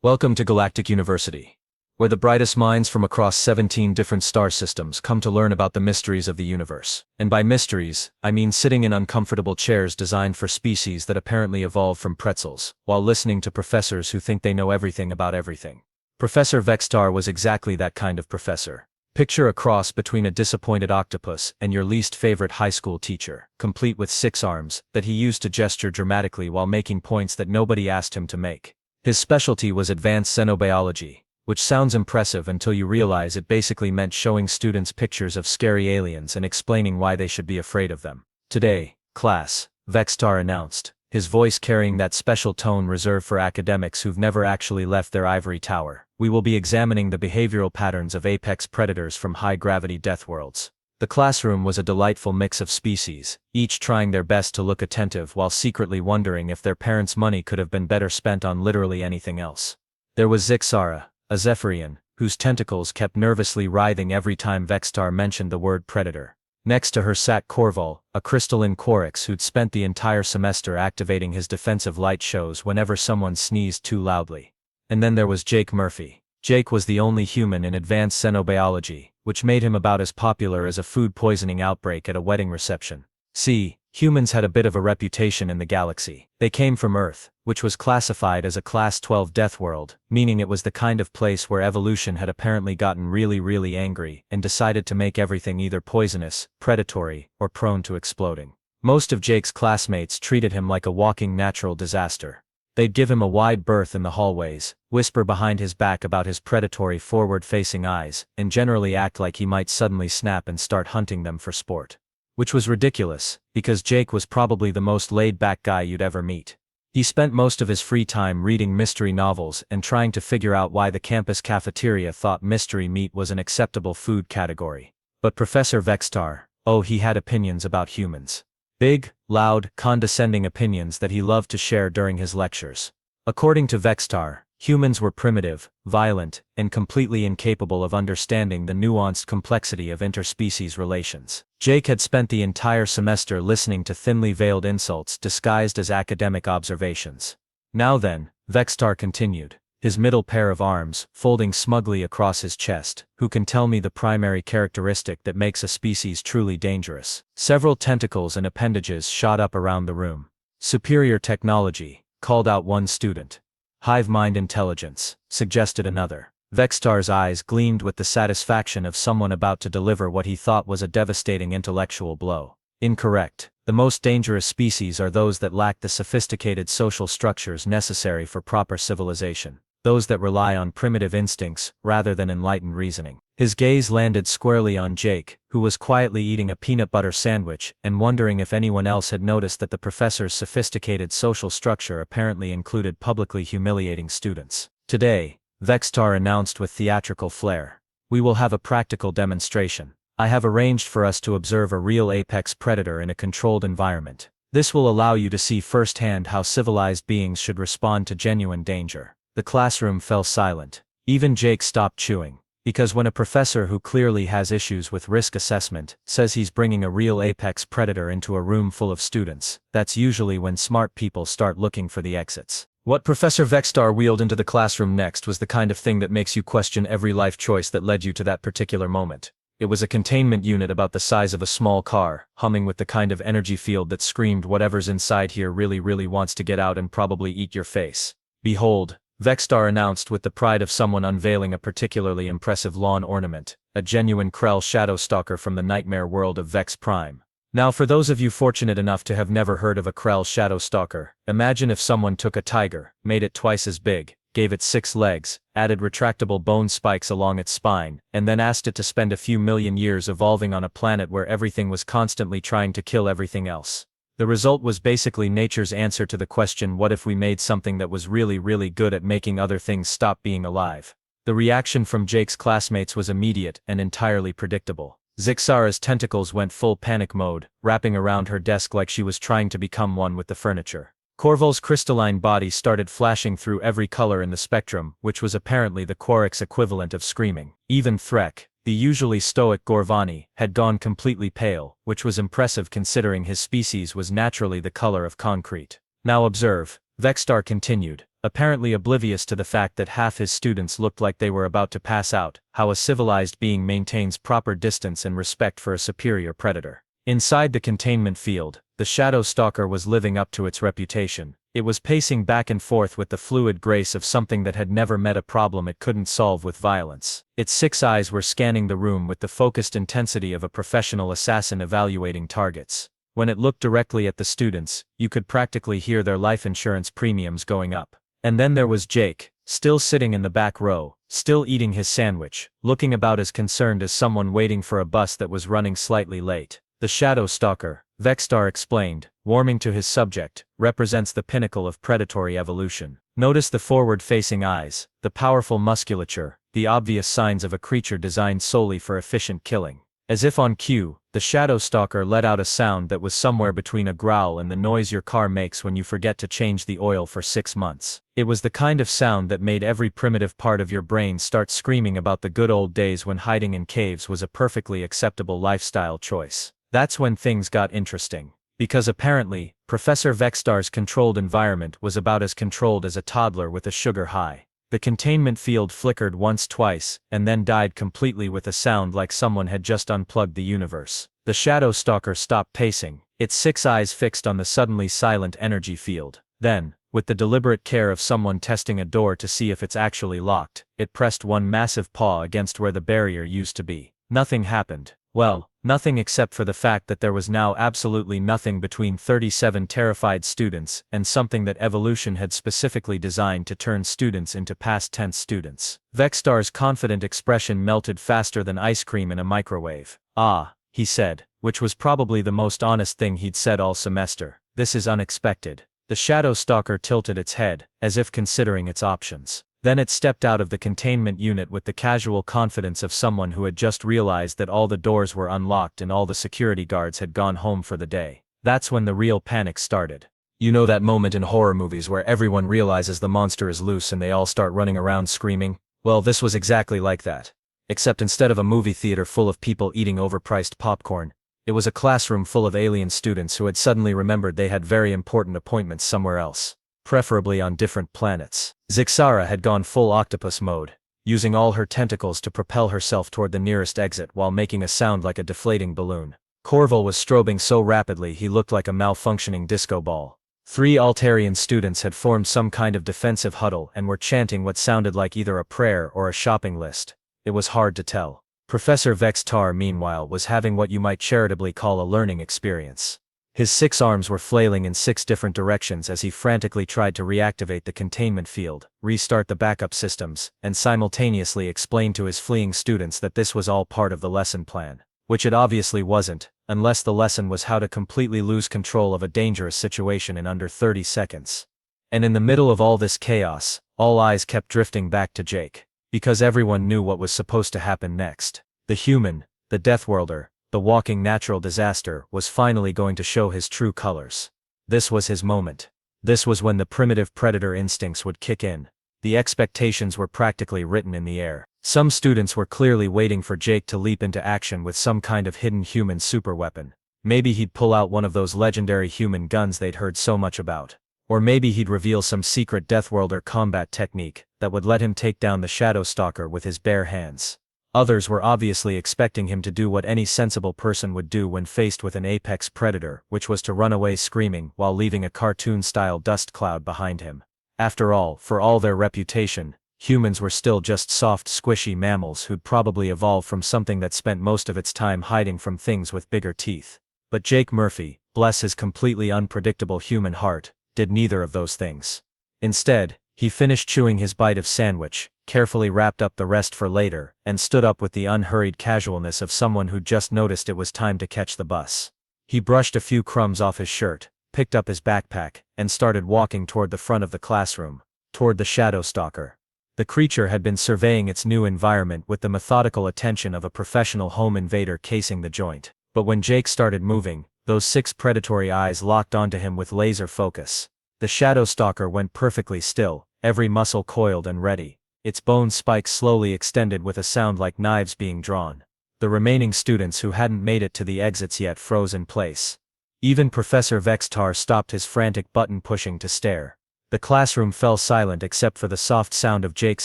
Welcome to Galactic University, where the brightest minds from across 17 different star systems come to learn about the mysteries of the universe. And by mysteries, I mean sitting in uncomfortable chairs designed for species that apparently evolved from pretzels, while listening to professors who think they know everything about everything. Professor Vextar was exactly that kind of professor. Picture a cross between a disappointed octopus and your least favorite high school teacher, complete with 6 arms that he used to gesture dramatically while making points that nobody asked him to make. His specialty was advanced xenobiology, which sounds impressive until you realize it basically meant showing students pictures of scary aliens and explaining why they should be afraid of them. Today, class, Vextar announced, his voice carrying that special tone reserved for academics who've never actually left their ivory tower. We will be examining the behavioral patterns of apex predators from high-gravity deathworlds. The classroom was a delightful mix of species, each trying their best to look attentive while secretly wondering if their parents' money could have been better spent on literally anything else. There was Zixara, a Zephyrian, whose tentacles kept nervously writhing every time Vextar mentioned the word predator. Next to her sat Corval, a crystalline Coryx who'd spent the entire semester activating his defensive light shows whenever someone sneezed too loudly. And then there was Jake Murphy. Jake was the only human in advanced xenobiology, which made him about as popular as a food poisoning outbreak at a wedding reception. See, humans had a bit of a reputation in the galaxy. They came from Earth, which was classified as a Class 12 deathworld, meaning it was the kind of place where evolution had apparently gotten really angry and decided to make everything either poisonous, predatory, or prone to exploding. Most of Jake's classmates treated him like a walking natural disaster. They'd give him a wide berth in the hallways, whisper behind his back about his predatory forward-facing eyes, and generally act like he might suddenly snap and start hunting them for sport. Which was ridiculous, because Jake was probably the most laid-back guy you'd ever meet. He spent most of his free time reading mystery novels and trying to figure out why the campus cafeteria thought mystery meat was an acceptable food category. But Professor Vextar, he had opinions about humans. Big, loud, condescending opinions that he loved to share during his lectures. According to Vextar, humans were primitive, violent, and completely incapable of understanding the nuanced complexity of interspecies relations. Jake had spent the entire semester listening to thinly veiled insults disguised as academic observations. Now then, Vextar continued, his middle pair of arms folding smugly across his chest, who can tell me the primary characteristic that makes a species truly dangerous? Several tentacles and appendages shot up around the room. Superior technology, called out one student. Hive mind intelligence, suggested another. Vextar's eyes gleamed with the satisfaction of someone about to deliver what he thought was a devastating intellectual blow. Incorrect. The most dangerous species are those that lack the sophisticated social structures necessary for proper civilization. Those that rely on primitive instincts rather than enlightened reasoning. His gaze landed squarely on Jake, who was quietly eating a peanut butter sandwich and wondering if anyone else had noticed that the professor's sophisticated social structure apparently included publicly humiliating students. Today, Vextar announced with theatrical flair, we will have a practical demonstration. I have arranged for us to observe a real apex predator in a controlled environment. This will allow you to see firsthand how civilized beings should respond to genuine danger. The classroom fell silent. Even Jake stopped chewing. Because when a professor who clearly has issues with risk assessment says he's bringing a real apex predator into a room full of students, that's usually when smart people start looking for the exits. What Professor Vextar wheeled into the classroom next was the kind of thing that makes you question every life choice that led you to that particular moment. It was a containment unit about the size of a small car, humming with the kind of energy field that screamed whatever's inside here really wants to get out and probably eat your face. Behold, Vextar announced with the pride of someone unveiling a particularly impressive lawn ornament, a genuine Krell Shadowstalker from the nightmare world of Vex Prime. Now for those of you fortunate enough to have never heard of a Krell Shadowstalker, imagine if someone took a tiger, made it twice as big, gave it 6 legs, added retractable bone spikes along its spine, and then asked it to spend a few million years evolving on a planet where everything was constantly trying to kill everything else. The result was basically nature's answer to the question, what if we made something that was really good at making other things stop being alive? The reaction from Jake's classmates was immediate and entirely predictable. Zixara's tentacles went full panic mode, wrapping around her desk like she was trying to become one with the furniture. Corval's crystalline body started flashing through every color in the spectrum, which was apparently the Coryx equivalent of screaming. Even Threk, the usually stoic Gorvani, had gone completely pale, which was impressive considering his species was naturally the color of concrete. Now observe, Vextar continued, apparently oblivious to the fact that half his students looked like they were about to pass out, how a civilized being maintains proper distance and respect for a superior predator. Inside the containment field, the shadow stalker was living up to its reputation. It was pacing back and forth with the fluid grace of something that had never met a problem it couldn't solve with violence. Its 6 eyes were scanning the room with the focused intensity of a professional assassin evaluating targets. When it looked directly at the students, you could practically hear their life insurance premiums going up. And then there was Jake, still sitting in the back row, still eating his sandwich, looking about as concerned as someone waiting for a bus that was running slightly late. The shadow stalker, Vexstar explained, warming to his subject, represents the pinnacle of predatory evolution. Notice the forward-facing eyes, the powerful musculature, the obvious signs of a creature designed solely for efficient killing. As if on cue, the shadow stalker let out a sound that was somewhere between a growl and the noise your car makes when you forget to change the oil for 6 months. It was the kind of sound that made every primitive part of your brain start screaming about the good old days when hiding in caves was a perfectly acceptable lifestyle choice. That's when things got interesting. Because apparently, Professor Vexstar's controlled environment was about as controlled as a toddler with a sugar high. The containment field flickered once twice, and then died completely with a sound like someone had just unplugged the universe. The shadow stalker stopped pacing, its 6 eyes fixed on the suddenly silent energy field. Then, with the deliberate care of someone testing a door to see if it's actually locked, it pressed one massive paw against where the barrier used to be. Nothing happened. Well, nothing except for the fact that there was now absolutely nothing between 37 terrified students and something that evolution had specifically designed to turn students into past tense students. Vexstar's confident expression melted faster than ice cream in a microwave. "Ah," he said, which was probably the most honest thing he'd said all semester. "This is unexpected." The shadow stalker tilted its head, as if considering its options. Then it stepped out of the containment unit with the casual confidence of someone who had just realized that all the doors were unlocked and all the security guards had gone home for the day. That's when the real panic started. You know that moment in horror movies where everyone realizes the monster is loose and they all start running around screaming? Well, this was exactly like that. Except instead of a movie theater full of people eating overpriced popcorn, it was a classroom full of alien students who had suddenly remembered they had very important appointments somewhere else. Preferably on different planets. Zixara had gone full octopus mode, using all her tentacles to propel herself toward the nearest exit while making a sound like a deflating balloon. Corval was strobing so rapidly he looked like a malfunctioning disco ball. 3 Altarian students had formed some kind of defensive huddle and were chanting what sounded like either a prayer or a shopping list. It was hard to tell. Professor Vexstar, meanwhile, was having what you might charitably call a learning experience. His 6 arms were flailing in 6 different directions as he frantically tried to reactivate the containment field, restart the backup systems, and simultaneously explain to his fleeing students that this was all part of the lesson plan. Which it obviously wasn't, unless the lesson was how to completely lose control of a dangerous situation in under 30 seconds. And in the middle of all this chaos, all eyes kept drifting back to Jake. Because everyone knew what was supposed to happen next. The human, the Deathworlder, the walking natural disaster, was finally going to show his true colors. This was his moment. This was when the primitive predator instincts would kick in. The expectations were practically written in the air. Some students were clearly waiting for Jake to leap into action with some kind of hidden human superweapon. Maybe he'd pull out one of those legendary human guns they'd heard so much about. Or maybe he'd reveal some secret Deathworlder combat technique that would let him take down the Shadow Stalker with his bare hands. Others were obviously expecting him to do what any sensible person would do when faced with an apex predator, which was to run away screaming while leaving a cartoon-style dust cloud behind him. After all, for all their reputation, humans were still just soft, squishy mammals who'd probably evolved from something that spent most of its time hiding from things with bigger teeth. But Jake Murphy, bless his completely unpredictable human heart, did neither of those things. Instead, he finished chewing his bite of sandwich, carefully wrapped up the rest for later, and stood up with the unhurried casualness of someone who'd just noticed it was time to catch the bus. He brushed a few crumbs off his shirt, picked up his backpack, and started walking toward the front of the classroom, toward the Shadow Stalker. The creature had been surveying its new environment with the methodical attention of a professional home invader casing the joint. But when Jake started moving, those 6 predatory eyes locked onto him with laser focus. The Shadow Stalker went perfectly still, every muscle coiled and ready. Its bone spikes slowly extended with a sound like knives being drawn. The remaining students who hadn't made it to the exits yet froze in place. Even Professor Vexstar stopped his frantic button pushing to stare. The classroom fell silent except for the soft sound of Jake's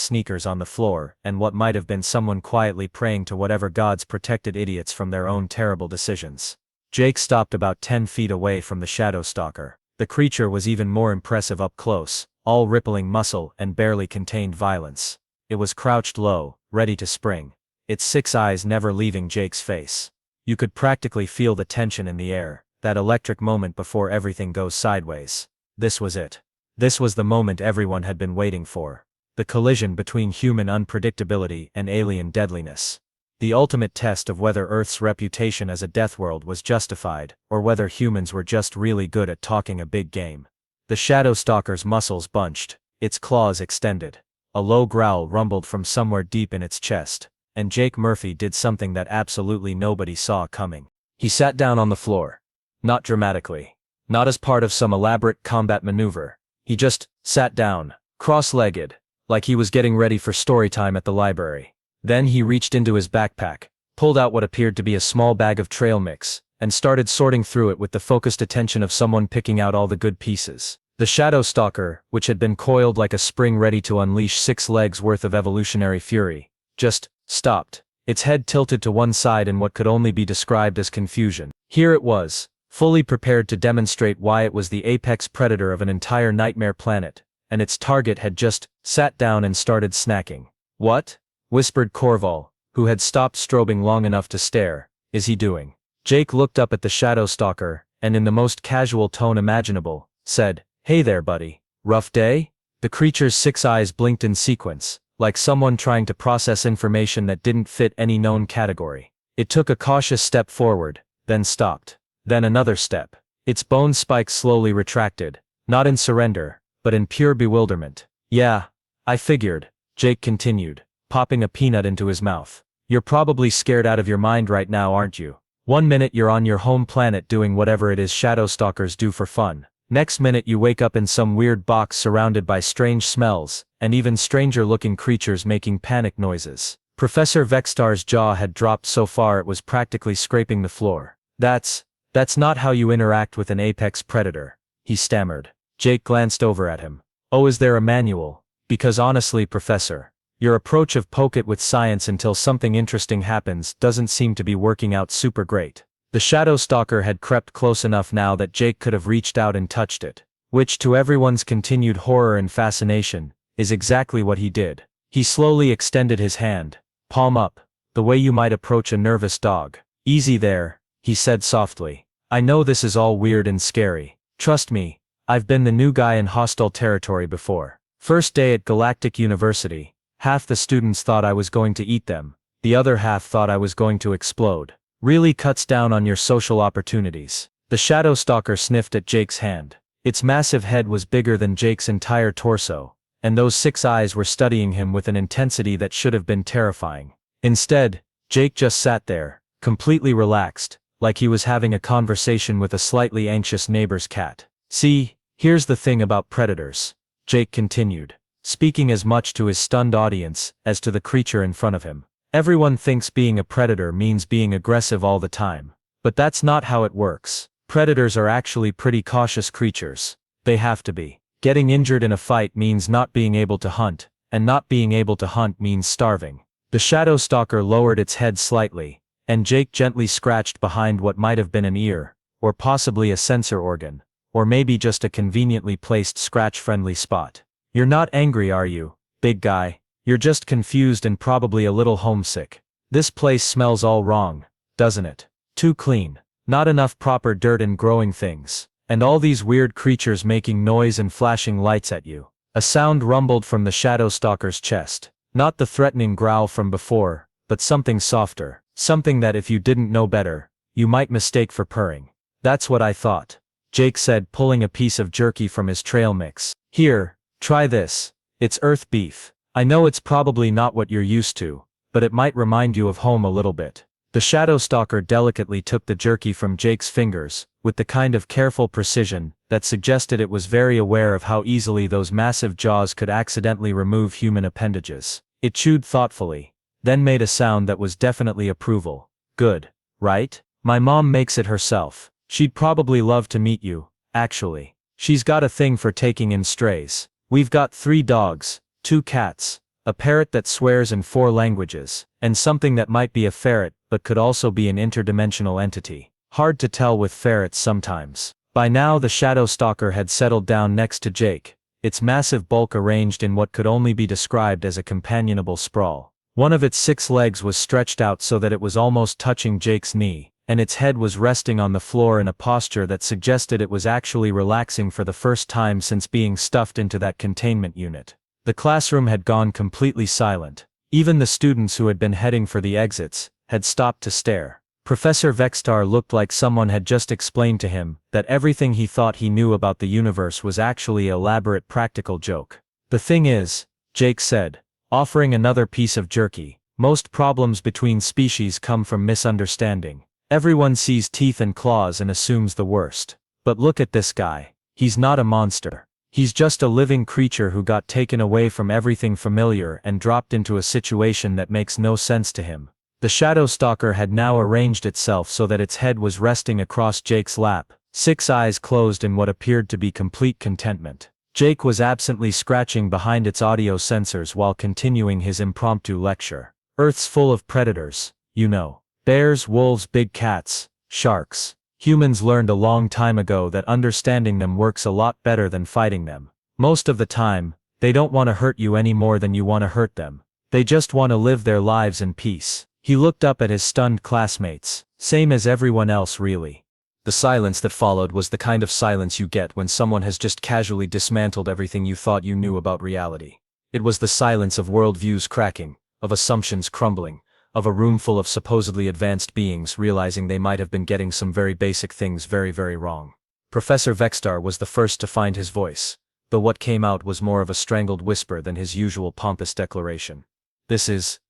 sneakers on the floor and what might have been someone quietly praying to whatever gods protected idiots from their own terrible decisions. Jake stopped about 10 feet away from the shadow stalker. The creature was even more impressive up close, all rippling muscle and barely contained violence. It was crouched low, ready to spring, its 6 eyes never leaving Jake's face. You could practically feel the tension in the air, that electric moment before everything goes sideways. This was it. This was the moment everyone had been waiting for. The collision between human unpredictability and alien deadliness. The ultimate test of whether Earth's reputation as a deathworld was justified, or whether humans were just really good at talking a big game. The shadow stalker's muscles bunched, its claws extended. A low growl rumbled from somewhere deep in its chest, and Jake Murphy did something that absolutely nobody saw coming. He sat down on the floor. Not dramatically. Not as part of some elaborate combat maneuver. He just sat down, cross-legged, like he was getting ready for story time at the library. Then he reached into his backpack, pulled out what appeared to be a small bag of trail mix, and started sorting through it with the focused attention of someone picking out all the good pieces. The shadow stalker, which had been coiled like a spring ready to unleash 6 legs worth of evolutionary fury, just stopped, its head tilted to one side in what could only be described as confusion. Here it was, fully prepared to demonstrate why it was the apex predator of an entire nightmare planet, and its target had just sat down and started snacking. "What?" whispered Corval, who had stopped strobing long enough to stare. "Is he doing?" Jake looked up at the shadow stalker, and in the most casual tone imaginable, said, "Hey there, buddy. Rough day?" The creature's 6 eyes blinked in sequence, like someone trying to process information that didn't fit any known category. It took a cautious step forward, then stopped. Then another step. Its bone spikes slowly retracted, not in surrender, but in pure bewilderment. "Yeah, I figured," Jake continued, popping a peanut into his mouth. "You're probably scared out of your mind right now, aren't you? One minute you're on your home planet doing whatever it is shadow stalkers do for fun. Next minute you wake up in some weird box surrounded by strange smells, and even stranger-looking creatures making panic noises." Professor Vextar's jaw had dropped so far it was practically scraping the floor. That's not how you interact with an apex predator," he stammered. Jake glanced over at him. "Oh, is there a manual? Because honestly, Professor, your approach of poke it with science until something interesting happens doesn't seem to be working out super great." The shadow stalker had crept close enough now that Jake could have reached out and touched it, which to everyone's continued horror and fascination, is exactly what he did. He slowly extended his hand, palm up, the way you might approach a nervous dog. "Easy there," he said softly. "I know this is all weird and scary. Trust me, I've been the new guy in hostile territory before. First day at Galactic University, half the students thought I was going to eat them, the other half thought I was going to explode. Really cuts down on your social opportunities." The shadow stalker sniffed at Jake's hand. Its massive head was bigger than Jake's entire torso, and those 6 eyes were studying him with an intensity that should have been terrifying. Instead, Jake just sat there, completely relaxed, like he was having a conversation with a slightly anxious neighbor's cat. "See, here's the thing about predators," Jake continued, speaking as much to his stunned audience as to the creature in front of him. "Everyone thinks being a predator means being aggressive all the time. But that's not how it works. Predators are actually pretty cautious creatures. They have to be. Getting injured in a fight means not being able to hunt, and not being able to hunt means starving." The shadow stalker lowered its head slightly, and Jake gently scratched behind what might have been an ear, or possibly a sensor organ, or maybe just a conveniently placed scratch-friendly spot. "You're not angry, are you, big guy? You're just confused and probably a little homesick. This place smells all wrong, doesn't it? Too clean, not enough proper dirt and growing things, and all these weird creatures making noise and flashing lights at you." A sound rumbled from the shadow stalker's chest, not the threatening growl from before, but something softer. Something that if you didn't know better, you might mistake for purring. "That's what I thought," Jake said, pulling a piece of jerky from his trail mix. "Here, try this. It's Earth beef. I know it's probably not what you're used to, but it might remind you of home a little bit." The shadow stalker delicately took the jerky from Jake's fingers, with the kind of careful precision that suggested it was very aware of how easily those massive jaws could accidentally remove human appendages. It chewed thoughtfully, then made a sound that was definitely approval. "Good, right? My mom makes it herself. She'd probably love to meet you, actually." She's got a thing for taking in strays. We've got 3 dogs, 2 cats, a parrot that swears in 4 languages, and something that might be a ferret but could also be an interdimensional entity. Hard to tell with ferrets sometimes. By now the shadow stalker had settled down next to Jake, its massive bulk arranged in what could only be described as a companionable sprawl. One of its 6 legs was stretched out so that it was almost touching Jake's knee, and its head was resting on the floor in a posture that suggested it was actually relaxing for the first time since being stuffed into that containment unit. The classroom had gone completely silent. Even the students who had been heading for the exits had stopped to stare. Professor Vextar looked like someone had just explained to him that everything he thought he knew about the universe was actually an elaborate practical joke. The thing is, Jake said, offering another piece of jerky, most problems between species come from misunderstanding. Everyone sees teeth and claws and assumes the worst. But look at this guy. He's not a monster. He's just a living creature who got taken away from everything familiar and dropped into a situation that makes no sense to him. The shadow stalker had now arranged itself so that its head was resting across Jake's lap, 6 eyes closed in what appeared to be complete contentment. Jake was absently scratching behind its audio sensors while continuing his impromptu lecture. Earth's full of predators, you know. Bears, wolves, big cats, sharks. Humans learned a long time ago that understanding them works a lot better than fighting them. Most of the time, they don't want to hurt you any more than you want to hurt them. They just want to live their lives in peace. He looked up at his stunned classmates. Same as everyone else really. The silence that followed was the kind of silence you get when someone has just casually dismantled everything you thought you knew about reality. It was the silence of worldviews cracking, of assumptions crumbling, of a room full of supposedly advanced beings realizing they might have been getting some very basic things very, very wrong. Professor Vextar was the first to find his voice, though what came out was more of a strangled whisper than his usual pompous declaration. This is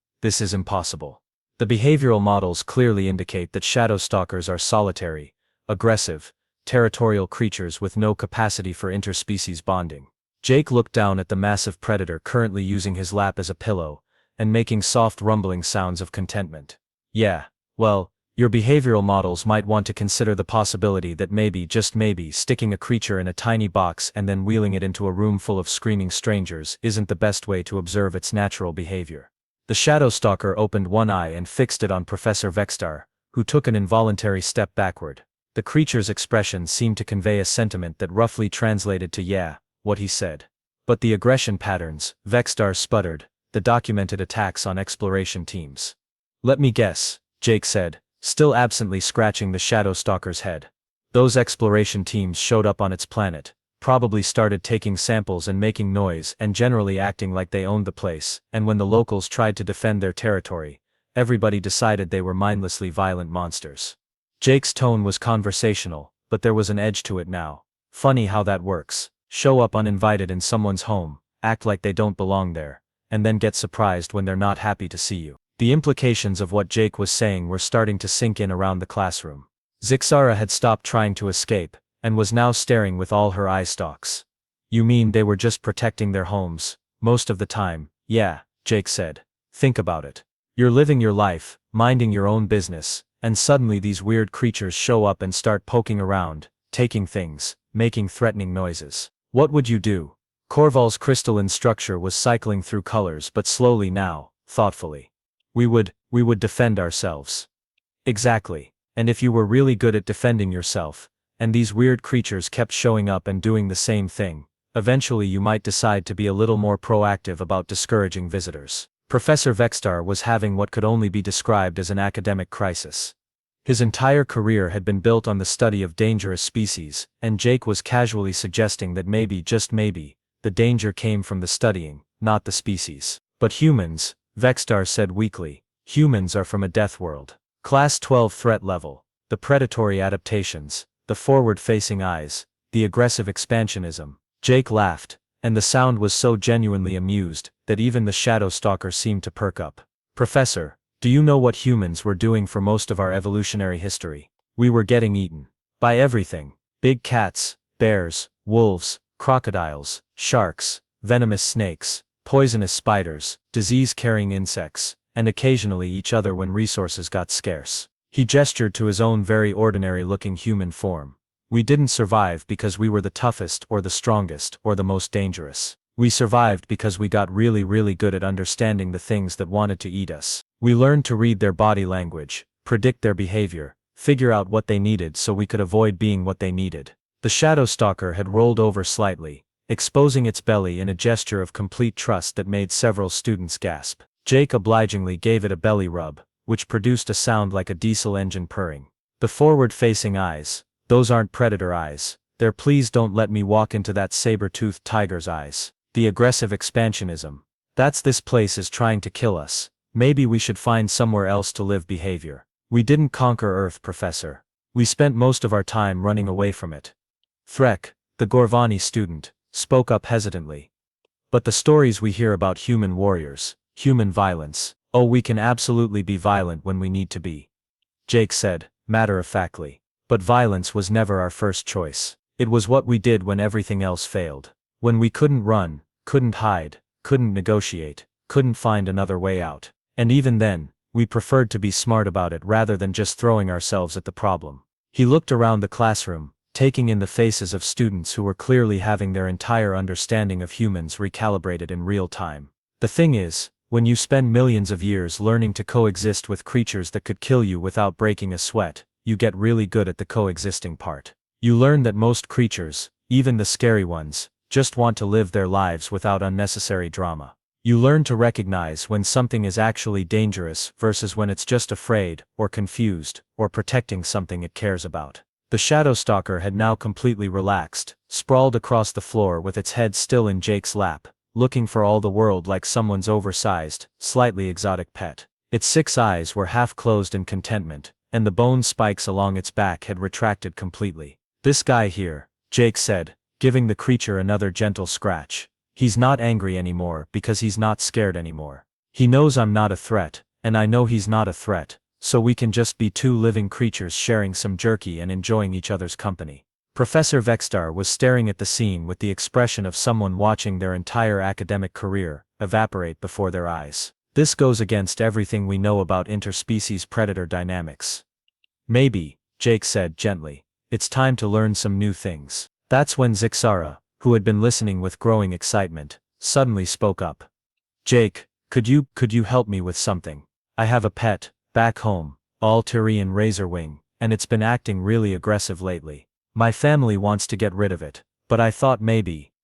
impossible. The behavioral models clearly indicate that shadow stalkers are solitary, aggressive, territorial creatures with no capacity for interspecies bonding. Jake looked down at the massive predator currently using his lap as a pillow, and making soft rumbling sounds of contentment. Yeah, well, your behavioral models might want to consider the possibility that maybe, just maybe, sticking a creature in a tiny box and then wheeling it into a room full of screaming strangers isn't the best way to observe its natural behavior. The shadow stalker opened one eye and fixed it on Professor Vextar, who took an involuntary step backward. The creature's expression seemed to convey a sentiment that roughly translated to yeah, what he said. But the aggression patterns, Vextar sputtered, the documented attacks on exploration teams. Let me guess, Jake said, still absently scratching the shadow stalker's head. Those exploration teams showed up on its planet, probably started taking samples and making noise and generally acting like they owned the place, and when the locals tried to defend their territory, everybody decided they were mindlessly violent monsters. Jake's tone was conversational, but there was an edge to it now. Funny how that works. Show up uninvited in someone's home, act like they don't belong there, and then get surprised when they're not happy to see you. The implications of what Jake was saying were starting to sink in around the classroom. Zixara had stopped trying to escape, and was now staring with all her eye stalks. You mean they were just protecting their homes, most of the time? Yeah, Jake said. Think about it. You're living your life, minding your own business, and suddenly these weird creatures show up and start poking around, taking things, making threatening noises. What would you do? Corval's crystalline structure was cycling through colors but slowly now, thoughtfully. We would defend ourselves. Exactly. And if you were really good at defending yourself, and these weird creatures kept showing up and doing the same thing, eventually you might decide to be a little more proactive about discouraging visitors. Professor Vextar was having what could only be described as an academic crisis. His entire career had been built on the study of dangerous species, and Jake was casually suggesting that maybe, just maybe, the danger came from the studying, not the species. But humans, Vextar said weakly, humans are from a deathworld. Class 12 threat level, the predatory adaptations, the forward-facing eyes, the aggressive expansionism. Jake laughed, and the sound was so genuinely amused that even the shadow stalker seemed to perk up. Professor, do you know what humans were doing for most of our evolutionary history? We were getting eaten. By everything. Big cats, bears, wolves, crocodiles, sharks, venomous snakes, poisonous spiders, disease-carrying insects, and occasionally each other when resources got scarce. He gestured to his own very ordinary-looking human form. We didn't survive because we were the toughest or the strongest or the most dangerous. We survived because we got really good at understanding the things that wanted to eat us. We learned to read their body language, predict their behavior, figure out what they needed so we could avoid being what they needed. The shadow stalker had rolled over slightly, exposing its belly in a gesture of complete trust that made several students gasp. Jake obligingly gave it a belly rub, which produced a sound like a diesel engine purring. The forward-facing eyes, those aren't predator eyes, they're please don't let me walk into that saber-toothed tiger's eyes. The aggressive expansionism. That's this place is trying to kill us, maybe we should find somewhere else to live behavior. We didn't conquer Earth, Professor. We spent most of our time running away from it. Threk, the Gorvani student, spoke up hesitantly. But the stories we hear about human warriors, human violence, oh we can absolutely be violent when we need to be. Jake said, matter-of-factly. But violence was never our first choice. It was what we did when everything else failed. When we couldn't run, couldn't hide, couldn't negotiate, couldn't find another way out. And even then, we preferred to be smart about it rather than just throwing ourselves at the problem. He looked around the classroom, taking in the faces of students who were clearly having their entire understanding of humans recalibrated in real time. The thing is, when you spend millions of years learning to coexist with creatures that could kill you without breaking a sweat, you get really good at the coexisting part. You learn that most creatures, even the scary ones, just want to live their lives without unnecessary drama. You learn to recognize when something is actually dangerous versus when it's just afraid, or confused, or protecting something it cares about. The shadow stalker had now completely relaxed, sprawled across the floor with its head still in Jake's lap, looking for all the world like someone's oversized, slightly exotic pet. Its 6 eyes were half closed in contentment, and the bone spikes along its back had retracted completely. This guy here, Jake said, giving the creature another gentle scratch. He's not angry anymore because he's not scared anymore. He knows I'm not a threat, and I know he's not a threat, so we can just be 2 living creatures sharing some jerky and enjoying each other's company. Professor Vextar was staring at the scene with the expression of someone watching their entire academic career evaporate before their eyes. This goes against everything we know about interspecies predator dynamics. Maybe, Jake said gently, it's time to learn some new things. That's when Zixara, who had been listening with growing excitement, suddenly spoke up. Jake, could you help me with something? I have a pet, back home, all Tyrian razorwing, and it's been acting really aggressive lately. My family wants to get rid of it, but I thought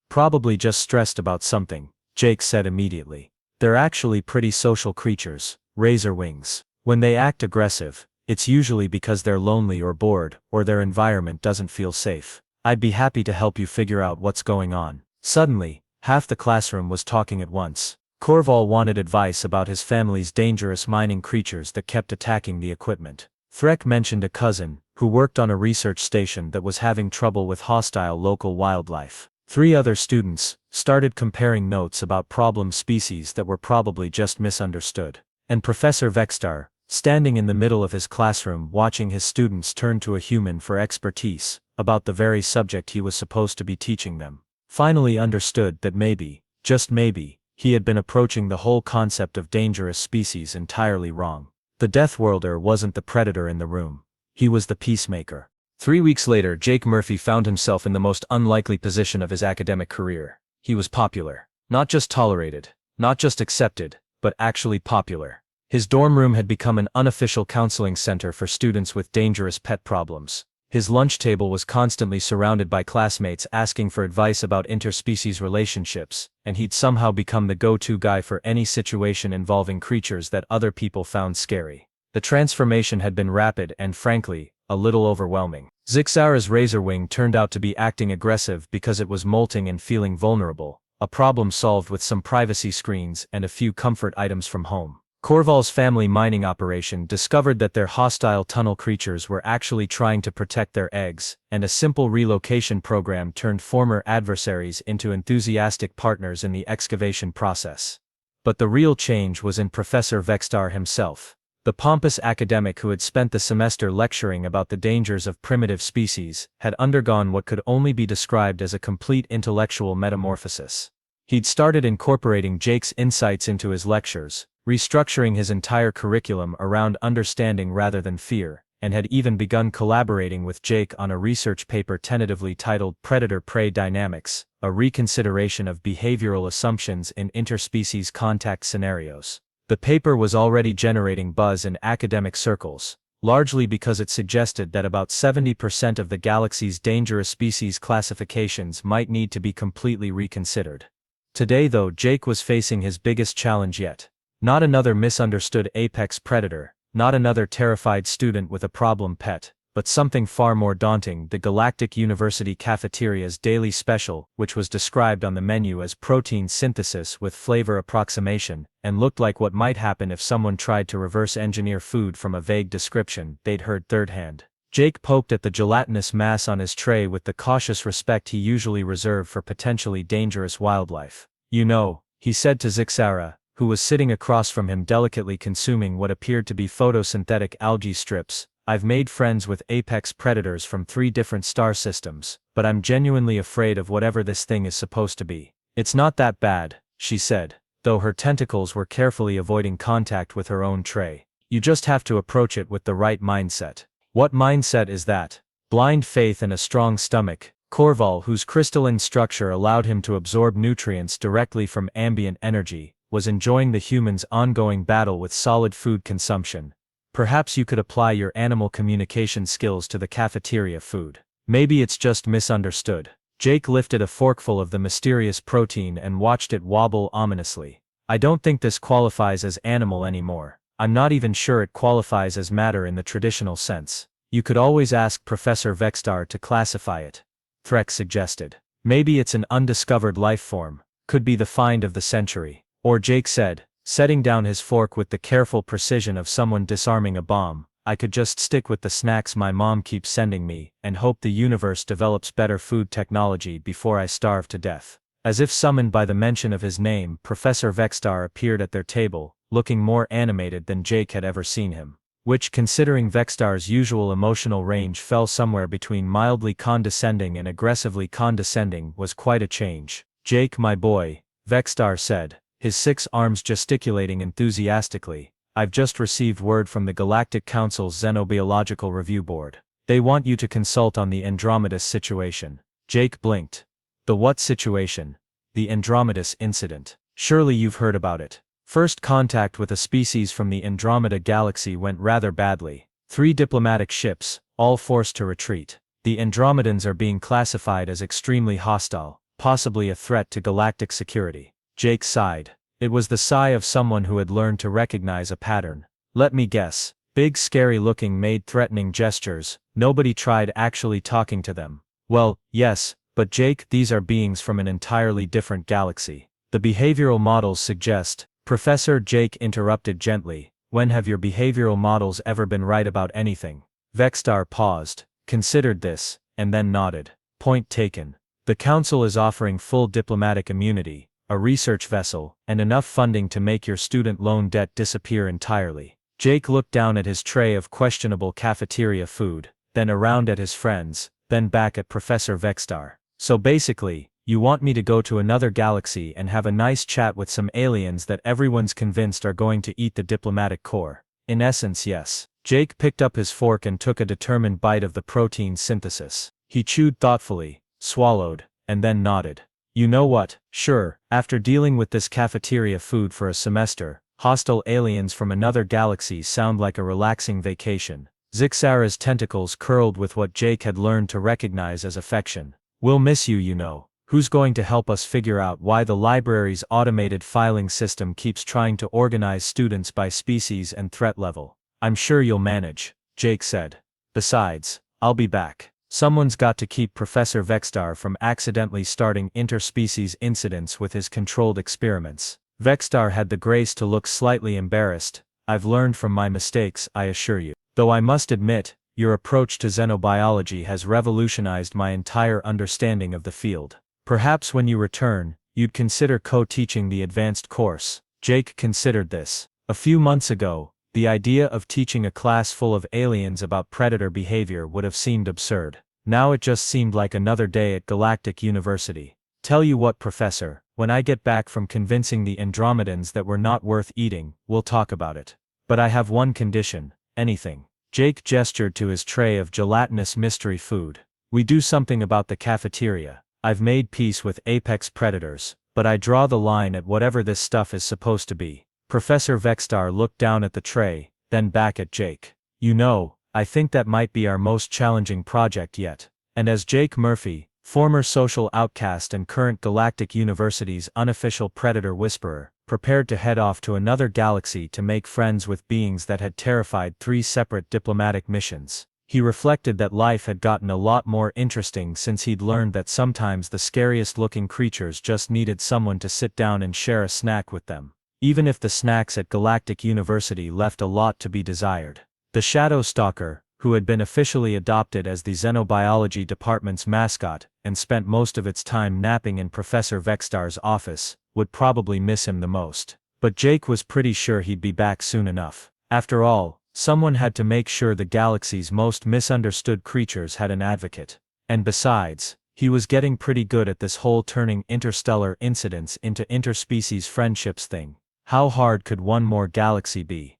probably just stressed about something, Jake said immediately. They're actually pretty social creatures, razorwings. When they act aggressive, it's usually because they're lonely or bored, or their environment doesn't feel safe. I'd be happy to help you figure out what's going on. Suddenly, half the classroom was talking at once. Korval wanted advice about his family's dangerous mining creatures that kept attacking the equipment. Threk mentioned a cousin, who worked on a research station that was having trouble with hostile local wildlife. 3 other students started comparing notes about problem species that were probably just misunderstood. And Professor Vextar, standing in the middle of his classroom watching his students turn to a human for expertise about the very subject he was supposed to be teaching them, finally understood that maybe, just maybe, he had been approaching the whole concept of dangerous species entirely wrong. The Deathworlder wasn't the predator in the room. He was the peacemaker. 3 weeks later, Jake Murphy found himself in the most unlikely position of his academic career. He was popular. Not just tolerated, not just accepted, but actually popular. His dorm room had become an unofficial counseling center for students with dangerous pet problems. His lunch table was constantly surrounded by classmates asking for advice about interspecies relationships, and he'd somehow become the go-to guy for any situation involving creatures that other people found scary. The transformation had been rapid and, frankly, a little overwhelming. Zixara's razorwing turned out to be acting aggressive because it was molting and feeling vulnerable, a problem solved with some privacy screens and a few comfort items from home. Korval's family mining operation discovered that their hostile tunnel creatures were actually trying to protect their eggs, and a simple relocation program turned former adversaries into enthusiastic partners in the excavation process. But the real change was in Professor Vextar himself. The pompous academic who had spent the semester lecturing about the dangers of primitive species had undergone what could only be described as a complete intellectual metamorphosis. He'd started incorporating Jake's insights into his lectures, restructuring his entire curriculum around understanding rather than fear, and had even begun collaborating with Jake on a research paper tentatively titled Predator-Prey Dynamics, a reconsideration of behavioral assumptions in interspecies contact scenarios. The paper was already generating buzz in academic circles, largely because it suggested that about 70% of the galaxy's dangerous species classifications might need to be completely reconsidered. Today though, Jake was facing his biggest challenge yet. Not another misunderstood apex predator, not another terrified student with a problem pet, but something far more daunting: the Galactic University cafeteria's daily special, which was described on the menu as protein synthesis with flavor approximation, and looked like what might happen if someone tried to reverse engineer food from a vague description they'd heard thirdhand. Jake poked at the gelatinous mass on his tray with the cautious respect he usually reserved for potentially dangerous wildlife. "You know," he said to Zixara, who was sitting across from him delicately consuming what appeared to be photosynthetic algae strips, "I've made friends with apex predators from 3 different star systems, but I'm genuinely afraid of whatever this thing is supposed to be." "It's not that bad," she said, though her tentacles were carefully avoiding contact with her own tray. "You just have to approach it with the right mindset." "What mindset is that?" "Blind faith and a strong stomach." Corval, whose crystalline structure allowed him to absorb nutrients directly from ambient energy, was enjoying the humans' ongoing battle with solid food consumption. "Perhaps you could apply your animal communication skills to the cafeteria food. Maybe it's just misunderstood." Jake lifted a forkful of the mysterious protein and watched it wobble ominously. "I don't think this qualifies as animal anymore. I'm not even sure it qualifies as matter in the traditional sense. You could always ask Professor Vextar to classify it," Threx suggested. "Maybe it's an undiscovered life form, could be the find of the century." Or Jake said, setting down his fork with the careful precision of someone disarming a bomb, "I could just stick with the snacks my mom keeps sending me, and hope the universe develops better food technology before I starve to death." As if summoned by the mention of his name, Professor Vextar appeared at their table, looking more animated than Jake had ever seen him. Which, considering Vextar's usual emotional range fell somewhere between mildly condescending and aggressively condescending, was quite a change. "Jake, my boy," Vextar said, his 6 arms gesticulating enthusiastically, "I've just received word from the Galactic Council's Xenobiological Review Board. They want you to consult on the Andromedus situation." Jake blinked. "The what situation?" "The Andromedus incident. Surely you've heard about it. First contact with a species from the Andromeda galaxy went rather badly. 3 diplomatic ships, all forced to retreat. The Andromedans are being classified as extremely hostile, possibly a threat to galactic security." Jake sighed. It was the sigh of someone who had learned to recognize a pattern. "Let me guess." Big scary-looking made threatening gestures. "Nobody tried actually talking to them." "Well, yes, but Jake, these are beings from an entirely different galaxy. The behavioral models suggest—" Professor Jake interrupted gently, "When have your behavioral models ever been right about anything?" Vextar paused, considered this, and then nodded. "Point taken. The Council is offering full diplomatic immunity, a research vessel, and enough funding to make your student loan debt disappear entirely." Jake looked down at his tray of questionable cafeteria food, then around at his friends, then back at Professor Vextar. "So basically, you want me to go to another galaxy and have a nice chat with some aliens that everyone's convinced are going to eat the diplomatic corps?" "In essence, yes." Jake picked up his fork and took a determined bite of the protein synthesis. He chewed thoughtfully, swallowed, and then nodded. "You know what, sure, after dealing with this cafeteria food for a semester, hostile aliens from another galaxy sound like a relaxing vacation." Zixara's tentacles curled with what Jake had learned to recognize as affection. "We'll miss you, you know. Who's going to help us figure out why the library's automated filing system keeps trying to organize students by species and threat level?" "I'm sure you'll manage," Jake said. "Besides, I'll be back. Someone's got to keep Professor Vextar from accidentally starting interspecies incidents with his controlled experiments." Vextar had the grace to look slightly embarrassed. "I've learned from my mistakes, I assure you. Though I must admit, your approach to xenobiology has revolutionized my entire understanding of the field. Perhaps when you return, you'd consider co-teaching the advanced course." Jake considered this. A few months ago, the idea of teaching a class full of aliens about predator behavior would have seemed absurd. Now it just seemed like another day at Galactic University. "Tell you what, Professor, when I get back from convincing the Andromedans that we're not worth eating, we'll talk about it. But I have one condition." "Anything." Jake gestured to his tray of gelatinous mystery food. We do something about the cafeteria. I've made peace with apex predators, but I draw the line at whatever this stuff is supposed to be. Professor Vextar looked down at the tray, then back at Jake. You know, I think that might be our most challenging project yet. And as Jake Murphy, former social outcast and current Galactic University's unofficial predator whisperer, prepared to head off to another galaxy to make friends with beings that had terrified 3 separate diplomatic missions, he reflected that life had gotten a lot more interesting since he'd learned that sometimes the scariest-looking creatures just needed someone to sit down and share a snack with them, even if the snacks at Galactic University left a lot to be desired. The Shadow Stalker, who had been officially adopted as the xenobiology department's mascot and spent most of its time napping in Professor Vextar's office, would probably miss him the most. But Jake was pretty sure he'd be back soon enough. After all, someone had to make sure the galaxy's most misunderstood creatures had an advocate. And besides, he was getting pretty good at this whole turning interstellar incidents into interspecies friendships thing. How hard could one more galaxy be?